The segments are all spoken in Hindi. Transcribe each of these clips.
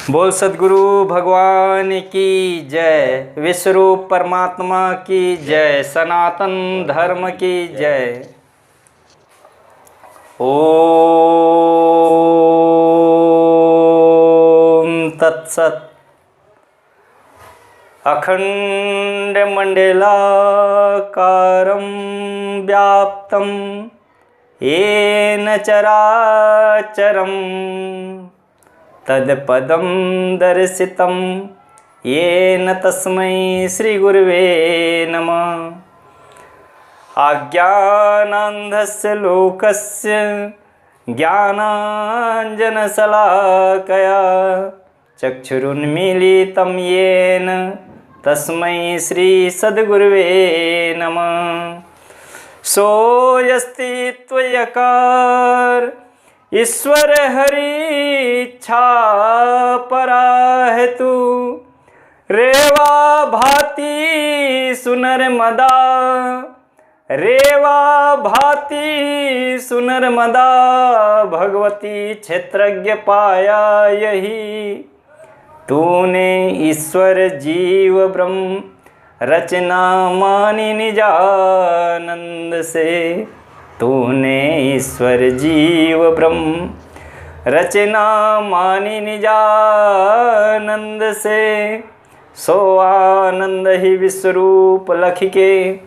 बोल सद्गुरु भगवान की जय, विश्वरूप परमात्मा की जय, सनातन धर्म की जय। ओम तत्सत। अखंडमंडलाकारं व्याप्तं येन चराचरं तत्पदं दर्शितं येन तस्मै श्रीगुरुवे नमः। अज्ञानान्धस्य लोकस्य ज्ञानाञ्जनशलाकया चक्षुरुन्मीलितं येन तस्मै श्रीसद्गुरुवे नमः। सोऽयस्तित्वयकार ईश्वर हरि इच्छा परा हेतु रेवा भाति सुनर्मदा, रेवा भाति सुनर्मदा भगवती क्षेत्रज्ञ पाया यही। तूने ईश्वर जीव ब्रह्म रचना मानी निजानंद से, तूने ईश्वर जीव ब्रह्म रचना मानी निजानंद से। सो आनंद ही विश्वरूप लख के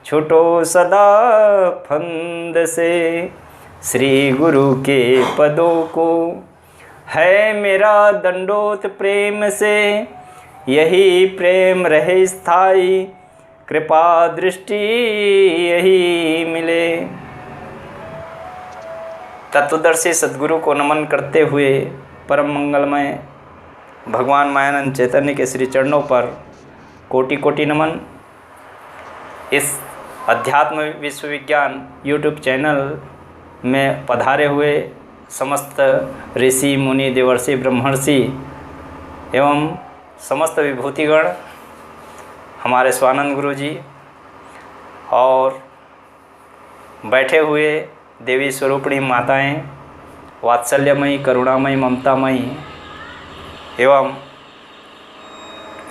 छुटो सदा फंद से। श्री गुरु के पदों को है मेरा दंडोत प्रेम से, यही प्रेम रहे स्थाई कृपा दृष्टि यही मिले। तत्वदर्शी सद्गुरु को नमन करते हुए परम मंगलमय भगवान मायानंद चैतन्य के श्री चरणों पर कोटि कोटि नमन। इस अध्यात्म विश्वविज्ञान यूट्यूब चैनल में पधारे हुए समस्त ऋषि मुनि देवर्षि ब्रह्मर्षि एवं समस्त विभूतिगण, हमारे स्वानंद गुरु जी और बैठे हुए देवी स्वरूपिणी माताएं, वात्सल्यमयी करुणामयी ममतामयी एवं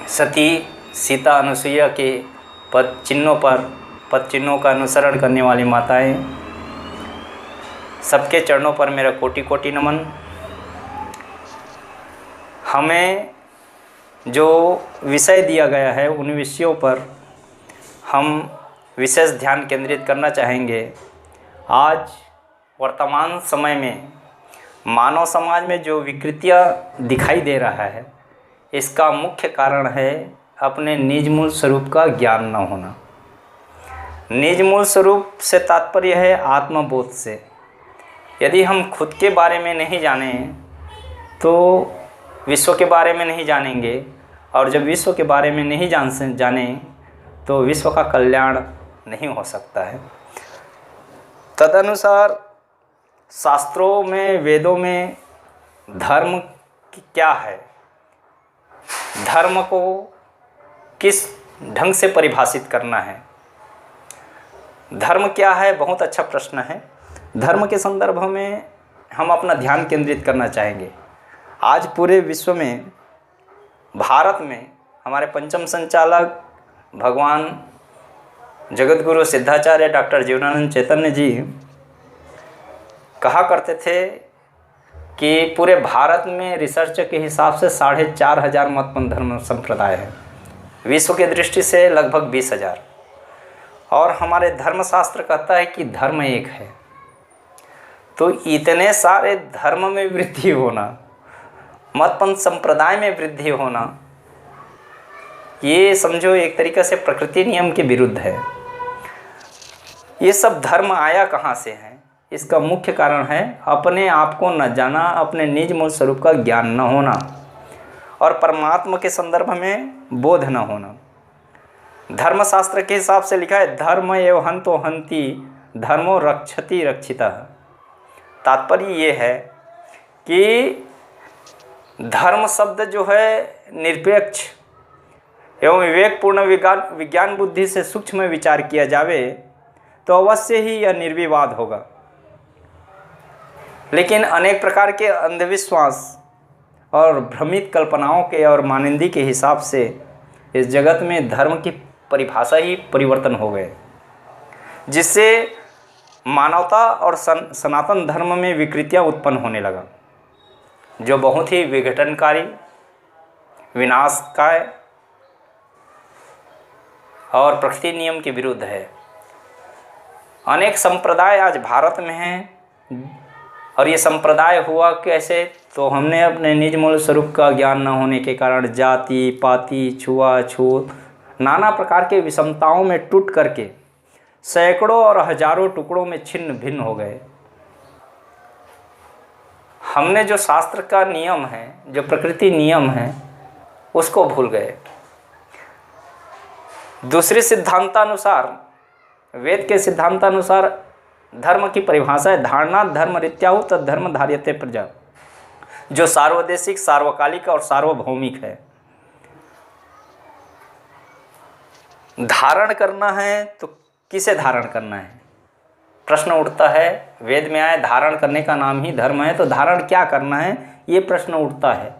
सती सीता अनुसुईया के पद चिन्हों का अनुसरण करने वाली माताएं, सबके चरणों पर मेरा कोटि कोटि नमन। हमें जो विषय दिया गया है उन विषयों पर हम विशेष ध्यान केंद्रित करना चाहेंगे। आज वर्तमान समय में मानव समाज में जो विकृतियाँ दिखाई दे रहा है, इसका मुख्य कारण है अपने निज मूल स्वरूप का ज्ञान न होना। निज मूल स्वरूप से तात्पर्य है आत्मबोध से। यदि हम खुद के बारे में नहीं जाने तो विश्व के बारे में नहीं जानेंगे, और जब विश्व के बारे में नहीं जाने तो विश्व का कल्याण नहीं हो सकता है। तदनुसार शास्त्रों में, वेदों में धर्म क्या है, धर्म को किस ढंग से परिभाषित करना है, धर्म क्या है, बहुत अच्छा प्रश्न है। धर्म के संदर्भ में हम अपना ध्यान केंद्रित करना चाहेंगे। आज पूरे विश्व में, भारत में हमारे पंचम संचालक भगवान जगत गुरु सिद्धाचार्य डॉक्टर जीवनानंद चैतन्य जी कहा करते थे कि पूरे भारत में रिसर्च के हिसाब से 4,500 मतपंथ धर्म संप्रदाय है, विश्व की दृष्टि से लगभग 20,000। और हमारे धर्मशास्त्र कहता है कि धर्म एक है। तो इतने सारे धर्म में वृद्धि होना, मतपंथ संप्रदाय में वृद्धि होना, ये समझो एक तरीक़े से प्रकृति नियम के विरुद्ध है। ये सब धर्म आया कहाँ से है? इसका मुख्य कारण है अपने आप को न जाना, अपने निज मूल स्वरूप का ज्ञान न होना और परमात्मा के संदर्भ में बोध न होना। धर्मशास्त्र के हिसाब से लिखा है धर्म एव हंतो हंति धर्मो रक्षति रक्षितः। तात्पर्य ये है कि धर्म शब्द जो है निरपेक्ष एवं विवेकपूर्ण विज्ञान बुद्धि से सूक्ष्म विचार किया जावे तो अवश्य ही यह निर्विवाद होगा। लेकिन अनेक प्रकार के अंधविश्वास और भ्रमित कल्पनाओं के और मानिंदी के हिसाब से इस जगत में धर्म की परिभाषा ही परिवर्तन हो गए, जिससे मानवता और सनातन धर्म में विकृतियां उत्पन्न होने लगा, जो बहुत ही विघटनकारी, विनाशकारी और प्रकृति नियम के विरुद्ध है। अनेक संप्रदाय आज भारत में हैं, और ये संप्रदाय हुआ कैसे? तो हमने अपने निज मूल स्वरूप का ज्ञान न होने के कारण जाति पाति छुआछूत नाना प्रकार के विषमताओं में टूट करके सैकड़ों और हजारों टुकड़ों में छिन्न भिन्न हो गए। हमने जो शास्त्र का नियम है, जो प्रकृति नियम है, उसको भूल गए। दूसरे सिद्धांतानुसार, वेद के सिद्धांतानुसार धर्म की परिभाषा है धारणा धर्म रीत्याहु तद धर्म धार्यते प्रजा, जो सार्वदेशिक, सार्वकालिक और सार्वभौमिक है। धारण करना है तो किसे धारण करना है? प्रश्न उठता है। वेद में आए धारण करने का नाम ही धर्म है, तो धारण क्या करना है, ये प्रश्न उठता है।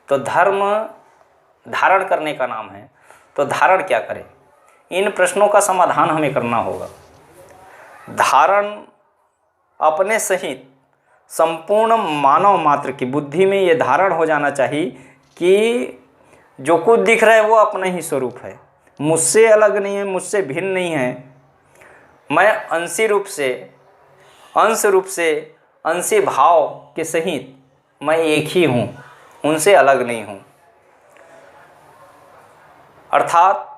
तो धर्म धारण करने का नाम है, तो धारण क्या करें? इन प्रश्नों का समाधान हमें करना होगा। धारण अपने सहित संपूर्ण मानव मात्र की बुद्धि में ये धारण हो जाना चाहिए कि जो कुछ दिख रहा है वो अपना ही स्वरूप है, मुझसे अलग नहीं है, मुझसे भिन्न नहीं है। मैं अंशी रूप से, अंश रूप से, अंशी भाव के सहित मैं एक ही हूँ, उनसे अलग नहीं हूँ। अर्थात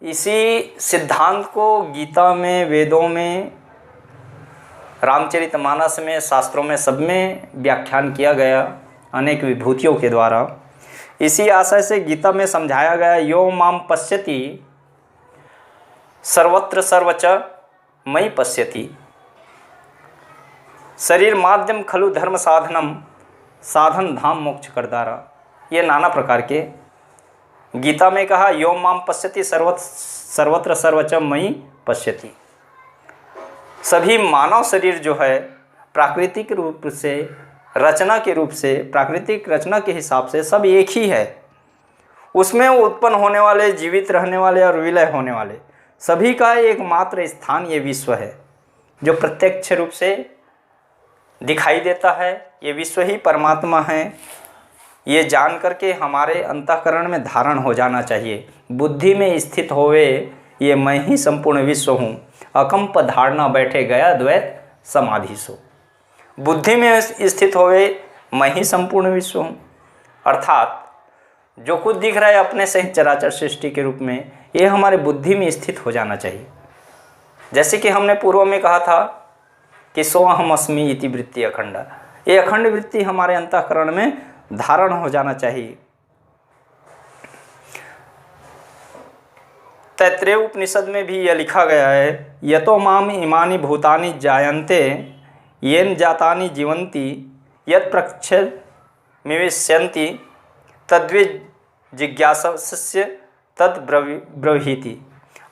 इसी सिद्धांत को गीता में, वेदों में, रामचरितमानस में, शास्त्रों में, सब में व्याख्यान किया गया अनेक विभूतियों के द्वारा। इसी आशय से गीता में समझाया गया, यो माम पश्यति सर्वत्र सर्वच मयि पश्यति, शरीर माध्यम खलु धर्म साधनम, साधन धाम मोक्ष करदारा। ये नाना प्रकार के गीता में कहा, यो माम पश्यति सर्वत्र सर्वच मयि पश्यति। सभी मानव शरीर जो है प्राकृतिक रूप से, रचना के रूप से, प्राकृतिक रचना के हिसाब से सब एक ही है। उसमें उत्पन्न होने वाले, जीवित रहने वाले और विलय होने वाले सभी का एकमात्र स्थान ये विश्व है, जो प्रत्यक्ष रूप से दिखाई देता है। ये विश्व ही परमात्मा है। ये जान करके हमारे अंतःकरण में धारण हो जाना चाहिए। बुद्धि में स्थित होवे ये मैं ही संपूर्ण विश्व हूँ, अकंप धारणा बैठे गया द्वैत समाधि सो। बुद्धि में स्थित होवे मैं ही संपूर्ण विश्व हूँ, अर्थात जो कुछ दिख रहा है अपने सहित चराचर सृष्टि के रूप में, ये हमारे बुद्धि में स्थित हो जाना चाहिए। जैसे कि हमने पूर्व में कहा था कि सोहम अस्मि इति वृत्ति अखंडा, ये अखंड वृत्ति हमारे अंतःकरण में धारण हो जाना चाहिए। तैत्रेय उपनिषद में भी यह लिखा गया है, यतो माम इमानि भूतानि जायन्ते येन जातानि जीवन्ति यत् प्रक्षेपमिविष्यन्ति तद्वि जिज्ञासस्य तद ब्रवीति।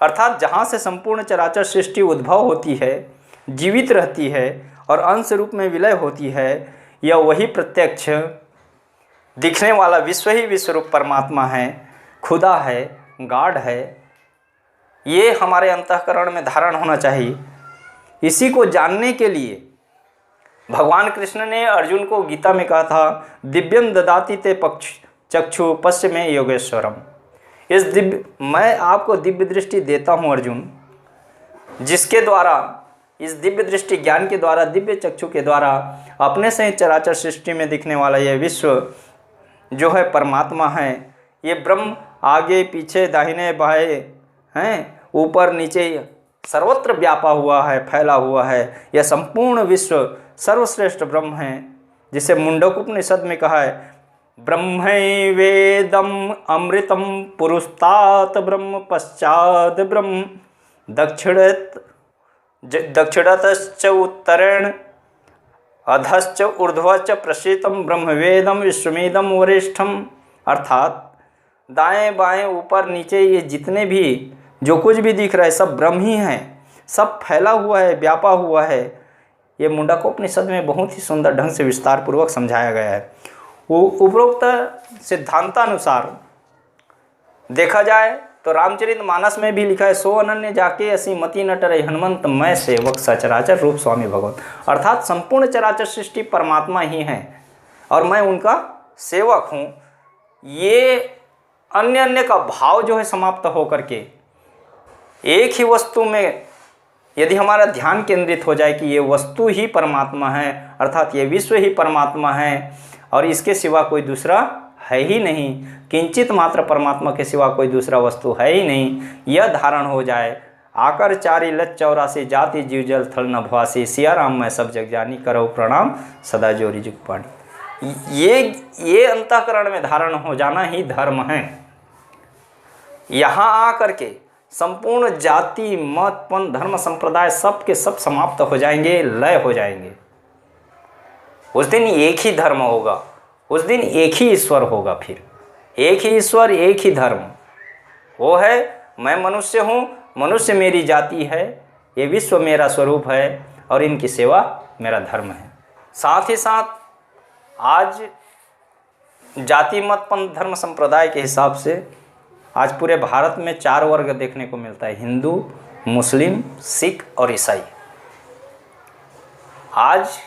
अर्थात जहाँ से संपूर्ण चराचर सृष्टि उद्भव होती है, जीवित रहती है और अंश रूप में विलय होती है, यह वही प्रत्यक्ष दिखने वाला विश्व ही विश्वरूप परमात्मा है, खुदा है, गाढ़ है। ये हमारे अंतःकरण में धारण होना चाहिए। इसी को जानने के लिए भगवान कृष्ण ने अर्जुन को गीता में कहा था, दिव्यम ददाति ते चक्षु पश्य में योगेश्वरम। इस दिव्य, मैं आपको दिव्य दृष्टि देता हूँ अर्जुन, जिसके द्वारा, इस दिव्य दृष्टि ज्ञान के द्वारा, दिव्य चक्षु के द्वारा अपने से चराचर सृष्टि में दिखने वाला यह विश्व जो है परमात्मा है। ये ब्रह्म आगे पीछे दाहिने बाएं हैं, ऊपर नीचे सर्वत्र व्यापा हुआ है, फैला हुआ है। यह संपूर्ण विश्व सर्वश्रेष्ठ ब्रह्म है, जिसे मुंडकोपनिषद में कहा है, ब्रह्मैवेदम अमृतम पुरुस्तात ब्रह्म पश्चाद ब्रह्म दक्षिणतश्च उत्तरेण अधश्च ऊर्ध्वश्च प्रसितम ब्रह्मवेदम विश्वमेदम वरिष्ठम। अर्थात दाएं बाएं ऊपर नीचे ये जितने भी जो कुछ भी दिख रहा है सब ब्रह्म ही है, सब फैला हुआ है, व्यापा हुआ है। ये मुंडकोपनिषद में बहुत ही सुंदर ढंग से विस्तार पूर्वक समझाया गया है। उपरोक्त सिद्धांतानुसार देखा जाए तो रामचरितमानस में भी लिखा है, सो अनन्य जाके असी मति न टरे हनुमंत मैं सेवक सचराचर रूप स्वामी भगवत। अर्थात संपूर्ण चराचर सृष्टि परमात्मा ही है और मैं उनका सेवक हूँ। ये अन्य अन्य का भाव जो है समाप्त होकर के एक ही वस्तु में यदि हमारा ध्यान केंद्रित हो जाए कि ये वस्तु ही परमात्मा है, अर्थात ये विश्व ही परमात्मा है और इसके सिवा कोई दूसरा है ही नहीं, किंचित मात्र परमात्मा के सिवा कोई दूसरा वस्तु है ही नहीं, यह धारण हो जाए, आकर चारी लच 84 जाति जीव जल थल नभवासी, सिया राम मैं सब जग जानी करो प्रणाम सदा जोरी जुग पानी। ये अंतःकरण में धारण हो जाना ही धर्म है। यहाँ आकर के संपूर्ण जाति मत पंथ धर्म संप्रदाय सब के सब समाप्त हो जाएंगे, लय हो जाएंगे। उस दिन एक ही धर्म होगा, उस दिन एक ही ईश्वर होगा, फिर एक ही ईश्वर एक ही धर्म। वो है मैं मनुष्य हूँ, मनुष्य मेरी जाति है, ये विश्व मेरा स्वरूप है और इनकी सेवा मेरा धर्म है। साथ ही साथ आज जाति मत पंथ धर्म संप्रदाय के हिसाब से आज पूरे भारत में 4 वर्ग देखने को मिलता है, हिंदू, मुस्लिम, सिख और ईसाई। आज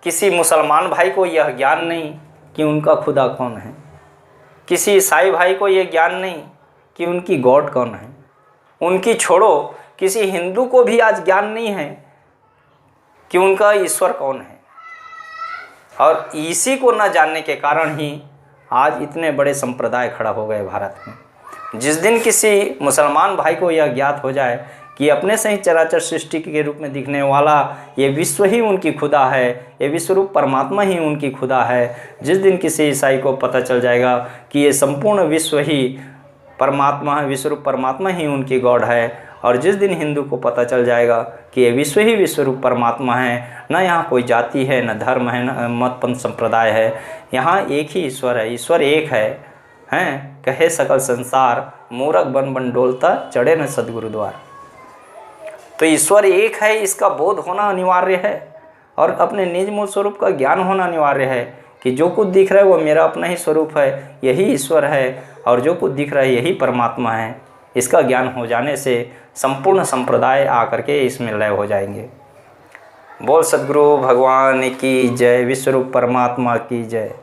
किसी मुसलमान भाई को यह ज्ञान नहीं कि उनका खुदा कौन है, किसी ईसाई भाई को यह ज्ञान नहीं कि उनकी गॉड कौन है, उनकी छोड़ो किसी हिंदू को भी आज ज्ञान नहीं है कि उनका ईश्वर कौन है। और इसी को न जानने के कारण ही आज इतने बड़े संप्रदाय खड़ा हो गए भारत में। जिस दिन किसी मुसलमान भाई को यह ज्ञात हो जाए कि अपने से ही चराचर सृष्टि के रूप में दिखने वाला ये विश्व ही उनकी खुदा है, ये विश्वरूप परमात्मा ही उनकी खुदा है, जिस दिन किसी ईसाई को पता चल जाएगा कि ये संपूर्ण विश्व ही परमात्मा है, विश्वरूप परमात्मा ही उनकी गॉड है, और जिस दिन हिंदू को पता चल जाएगा कि ये विश्व ही विश्वरूप परमात्मा है, न यहाँ कोई जाति है, न धर्म है, न मत पंथ संप्रदाय है, यहाँ एक ही ईश्वर है, ईश्वर एक है, हैं कहे सकल संसार मूरख बन बन डोलता चढ़े न सदगुरु द्वार। तो ईश्वर एक है, इसका बोध होना अनिवार्य है और अपने निज मूल स्वरूप का ज्ञान होना अनिवार्य है कि जो कुछ दिख रहा है वो मेरा अपना ही स्वरूप है, यही ईश्वर है, और जो कुछ दिख रहा है यही परमात्मा है। इसका ज्ञान हो जाने से संपूर्ण संप्रदाय आकर के इसमें लय हो जाएंगे। बोल सद्गुरु भगवान की जय, विश्वरूप परमात्मा की जय।